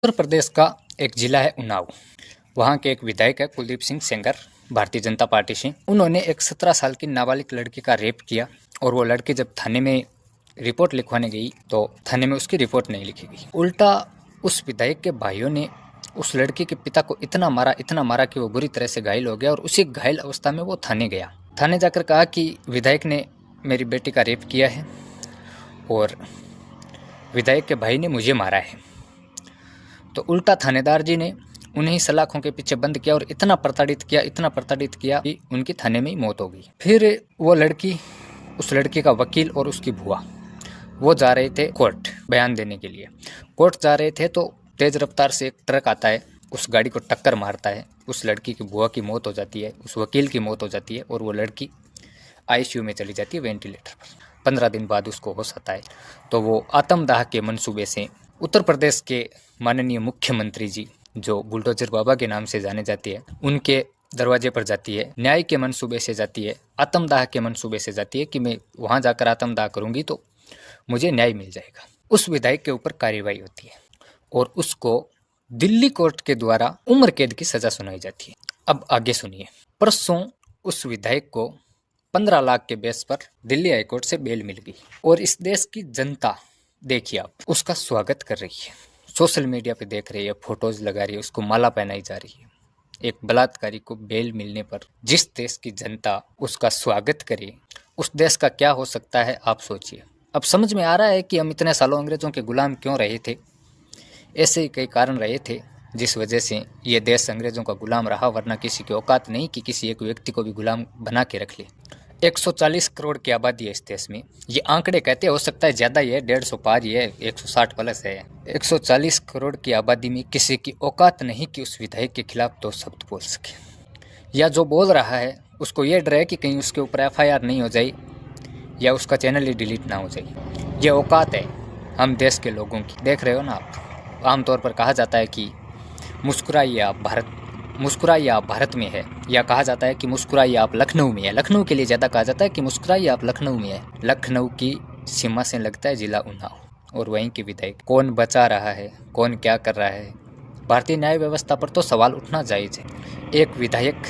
उत्तर प्रदेश का एक जिला है उन्नाव। वहाँ के एक विधायक है कुलदीप सिंह सेंगर, भारतीय जनता पार्टी से। उन्होंने एक 17 साल की नाबालिग लड़की का रेप किया और वो लड़की जब थाने में रिपोर्ट लिखवाने गई तो थाने में उसकी रिपोर्ट नहीं लिखी गई। उल्टा उस विधायक के भाइयों ने उस लड़की के पिता को इतना मारा कि वो बुरी तरह से घायल हो गया और उसी घायल अवस्था में वो थाने गया। थाने जाकर कहा कि विधायक ने मेरी बेटी का रेप किया है और विधायक के भाई ने मुझे मारा है। तो उल्टा थानेदार जी ने उन्हें सलाखों के पीछे बंद किया और इतना प्रताड़ित किया कि उनकी थाने में ही मौत हो गई। फिर वो लड़की, उस लड़की का वकील और उसकी बुआ वो जा रहे थे कोर्ट बयान देने के लिए। कोर्ट जा रहे थे तो तेज रफ्तार से एक ट्रक आता है, उस गाड़ी को टक्कर मारता है। उस लड़की की बुआ की मौत हो जाती है, उस वकील की मौत हो जाती है और वो लड़की आईसीयू में चली जाती है वेंटिलेटर पर। 15 दिन बाद उसको होश आता है। तो वो आत्मदाह के मंसूबे से उत्तर प्रदेश के माननीय मुख्यमंत्री जी, जो बुलडोजर बाबा के नाम से जाने जाती है, उनके दरवाजे पर जाती है। न्याय के मंसूबे से जाती है, आत्मदाह के मंसूबे से जाती है कि मैं वहाँ जाकर आत्मदाह करूँगी तो मुझे न्याय मिल जाएगा। उस विधायक के ऊपर कार्रवाई होती है और उसको दिल्ली कोर्ट के द्वारा उम्र कैद की सजा सुनाई जाती है। अब आगे सुनिए। परसों उस विधायक को 15 लाख के बेस पर दिल्ली हाईकोर्ट से बेल मिल गई और इस देश की जनता, देखिए आप, उसका स्वागत कर रही है। सोशल मीडिया पे देख रही है, फोटोज लगा रही है, उसको माला पहनाई जा रही है। एक बलात्कारी को बेल मिलने पर जिस देश की जनता उसका स्वागत करे, उस देश का क्या हो सकता है आप सोचिए। अब समझ में आ रहा है कि हम इतने सालों अंग्रेजों के गुलाम क्यों रहे थे। ऐसे ही कई कारण रहे थे जिस वजह से ये देश अंग्रेजों का गुलाम रहा, वरना किसी की औकात नहीं कि किसी एक व्यक्ति को भी गुलाम बना के रख ले। 140 करोड़ की आबादी है इस देश में। ये आंकड़े कहते हो सकता है ज़्यादा ही है, 150 पार ही है, 160 प्लस है। 140 करोड़ की आबादी में किसी की औकात नहीं कि उस विधायक के खिलाफ 2 शब्द बोल सके, या जो बोल रहा है उसको ये डर है कि कहीं उसके ऊपर FIR नहीं हो जाए या उसका चैनल ही डिलीट ना हो जाए। ये औकात है हम देश के लोगों की। देख रहे हो ना आप, आमतौर पर कहा जाता है कि मुस्कुराइए आप भारत में है, या कहा जाता है कि मुस्कुराइए आप लखनऊ में है। लखनऊ के लिए ज़्यादा कहा जाता है कि मुस्कुराइए आप लखनऊ में है। लखनऊ की सीमा से लगता है जिला उन्नाव और वहीं के विधायक कौन बचा रहा है, कौन क्या कर रहा है। भारतीय न्याय व्यवस्था पर तो सवाल उठना जायज़ है। एक विधायक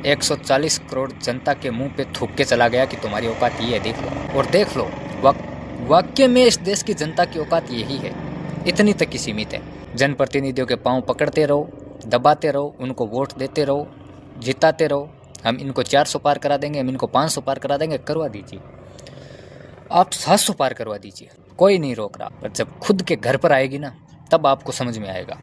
140 करोड़ जनता के मुंह पे थूक के चला गया कि तुम्हारी औकात ये है, देख लो। और देख लो, वाक्य में इस देश की जनता की औकात यही है, इतनी तक ही सीमित है। जनप्रतिनिधियों के पांव पकड़ते रहो, दबाते रहो, उनको वोट देते रहो, जिताते रहो। हम इनको 400 पार करा देंगे, हम इनको 500 पार करा देंगे। करवा दीजिए, आप 700 पार करवा दीजिए, कोई नहीं रोक रहा। पर जब खुद के घर पर आएगी ना, तब आपको समझ में आएगा।